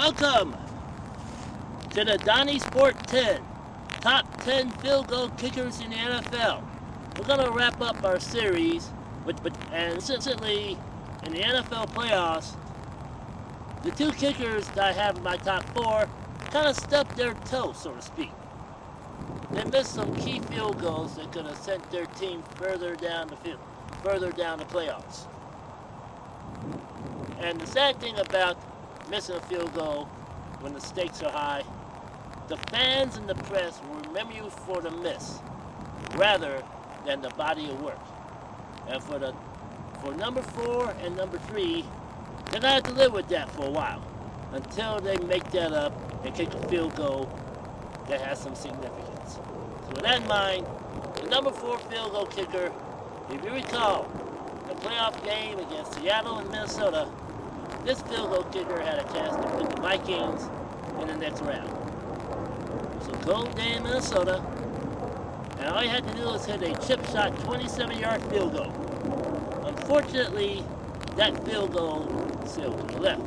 Welcome to the Donniesport 10, top 10 field goal kickers in the NFL. We're going to wrap up our series, and recently in the NFL playoffs, the two kickers that I have in my top 4 kind of stubbed their toe, so to speak. They missed some key field goals that could have sent their team further down the field, further down the playoffs. And the sad thing about missing a field goal when the stakes are high, the fans and the press will remember you for the miss rather than the body of work. And for number 4 and number 3, they're gonna have to live with that for a while until they make that up and kick a field goal that has some significance. So with that in mind, the number 4 field goal kicker, if you recall, the playoff game against Seattle and Minnesota, this field goal kicker had a chance to put the Vikings in the next round. It was a cold day in Minnesota, and all you had to do was hit a chip shot 27-yard field goal. Unfortunately, that field goal sailed to the left.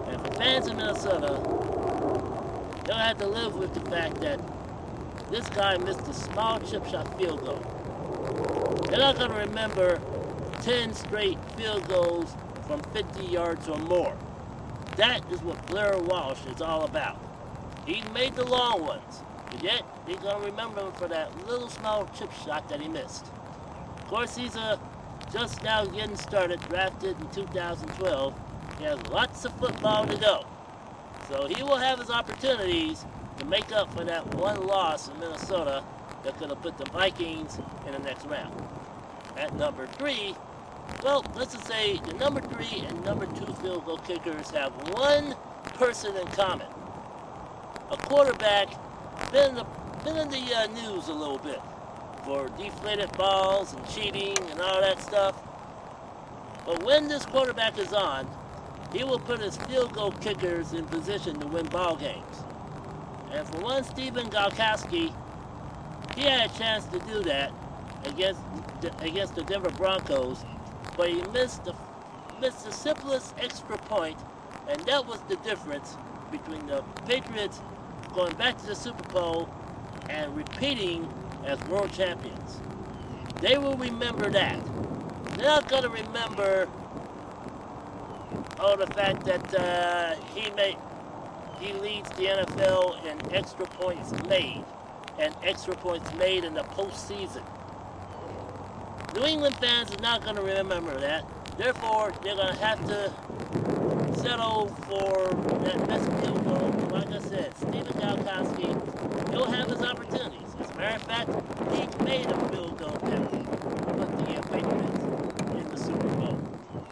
And for fans in Minnesota, they'll have to live with the fact that this guy missed a small chip shot field goal. They're not going to remember 10 straight field goals from 50 yards or more. That is what Blair Walsh is all about. He made the long ones, but yet he's going to remember him for that little small chip shot that he missed. Of course, he's just now getting started, drafted in 2012. He has lots of football to go. So he will have his opportunities to make up for that one loss in Minnesota that could have put the Vikings in the next round. At number 3, well, let's just say the number 3 and number 2 field goal kickers have one person in common. A quarterback been in the news a little bit for deflated balls and cheating and all that stuff. But when this quarterback is on, he will put his field goal kickers in position to win ball games. And for one, Stephen Gostkowski, he had a chance to do that against the Denver Broncos, but he missed the simplest extra point, and that was the difference between the Patriots going back to the Super Bowl and repeating as world champions. They will remember that. They're not going to remember the fact that he leads the NFL in extra points made and extra points made in the postseason. New England fans are not going to remember that. Therefore, they're going to have to settle for that missed field goal. Like I said, Stephen Gostkowski, he'll have his opportunities. As a matter of fact, he made a field goal that put the Patriots in the Super Bowl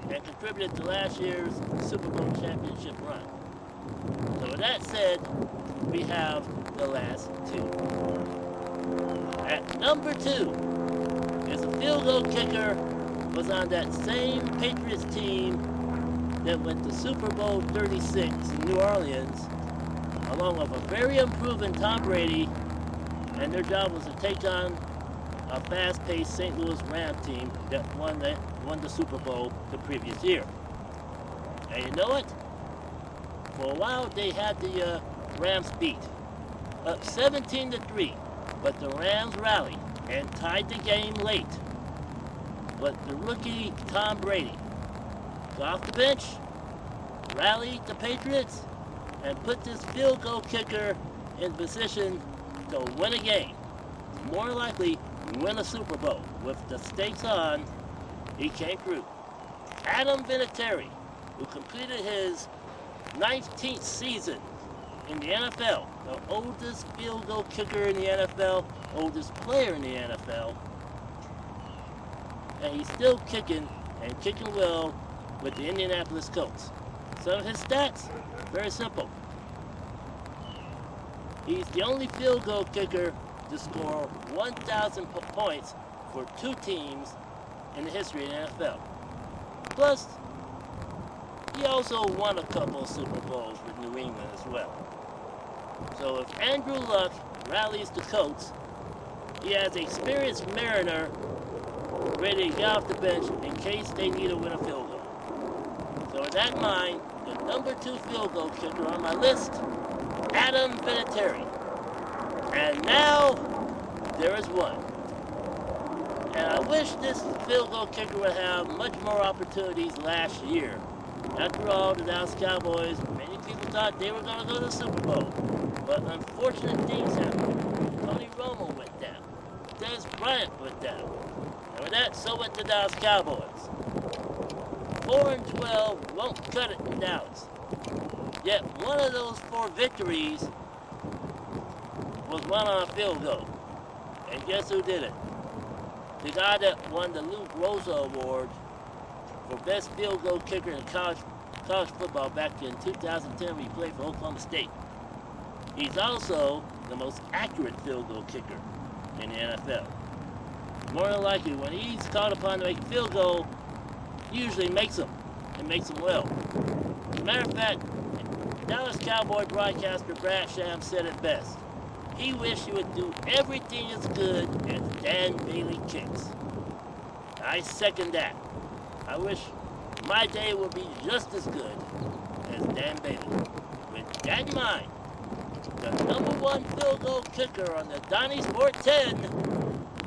and contributed to last year's Super Bowl championship run. So with that said, we have the last 2. At number 2, is a field goal kicker was on that same Patriots team that went to Super Bowl 36 in New Orleans, along with a very unproven Tom Brady, and their job was to take on a fast-paced St. Louis Rams team that won the Super Bowl the previous year. And you know what? For a while, they had the Rams beat, up 17-3, but the Rams rallied and tied the game late. But the rookie Tom Brady got off the bench, rallied the Patriots, and put this field goal kicker in position to win a game. More likely, win a Super Bowl. With the stakes on, he came through. Adam Vinatieri, who completed his 19th season in the NFL, the oldest field goal kicker in the NFL, oldest player in the NFL, and he's still kicking and kicking well with the Indianapolis Colts. Some of his stats, very simple. He's the only field goal kicker to score 1,000 points for 2 teams in the history of the NFL. Plus, he also won a couple of Super Bowls with New England as well. So if Andrew Luck rallies the Colts, he has an experienced Mariner ready to get off the bench in case they need to win a field goal. So with that in mind, the number 2 field goal kicker on my list, Adam Vinatieri. And now, there is one. And I wish this field goal kicker would have much more opportunities last year. After all, the Dallas Cowboys, many people thought they were going to go to the Super Bowl. But unfortunate things happened. Tony Romo went down. Des Bryant went down. And with that, so went the Dallas Cowboys. 4-12 won't cut it in Dallas. Yet one of those 4 victories was won on a field goal. And guess who did it? The guy that won the Luke Rosa Award for best field goal kicker in college football back in 2010 when he played for Oklahoma State. He's also the most accurate field goal kicker in the NFL. More than likely, when he's called upon to make a field goal, he usually makes them, and makes them well. As a matter of fact, Dallas Cowboy broadcaster Brad Sham said it best. He wished he would do everything as good as Dan Bailey kicks. I second that. I wish my day would be just as good as Dan Bailey. With that in mind, the number 1 field goal kicker on the Donniesport 10,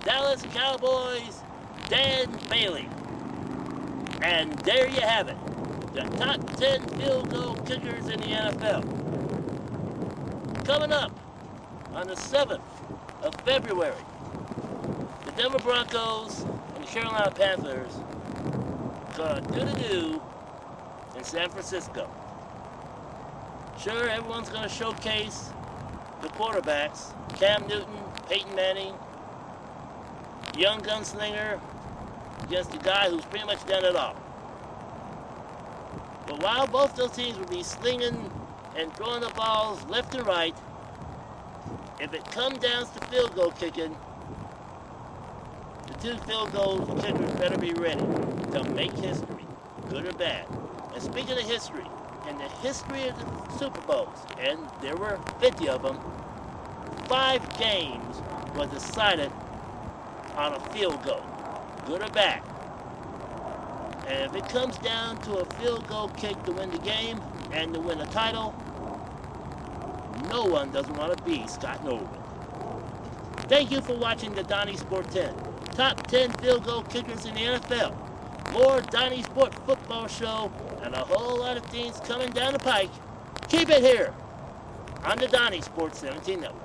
Dallas Cowboys, Dan Bailey. And there you have it, the top 10 field goal kickers in the NFL. Coming up on the 7th of February, the Denver Broncos and the Carolina Panthers gonna do in San Francisco. Sure, everyone's gonna showcase the quarterbacks, Cam Newton, Peyton Manning, young gunslinger against the guy who's pretty much done it all. But while both those teams will be slinging and throwing the balls left and right, if it comes down to field goal kicking, the 2 field goal kickers better be ready to make history, good or bad. And speaking of history, in the history of the Super Bowls, and there were 50 of them, 5 games was decided on a field goal, good or bad. And if it comes down to a field goal kick to win the game and to win a title, no one doesn't want to be Scott Norwood. Thank you for watching the Donniesport 10, top 10 field goal kickers in the NFL. More Donniesport football show and a whole lot of things coming down the pike. Keep it here on the Donniesport 17 Network.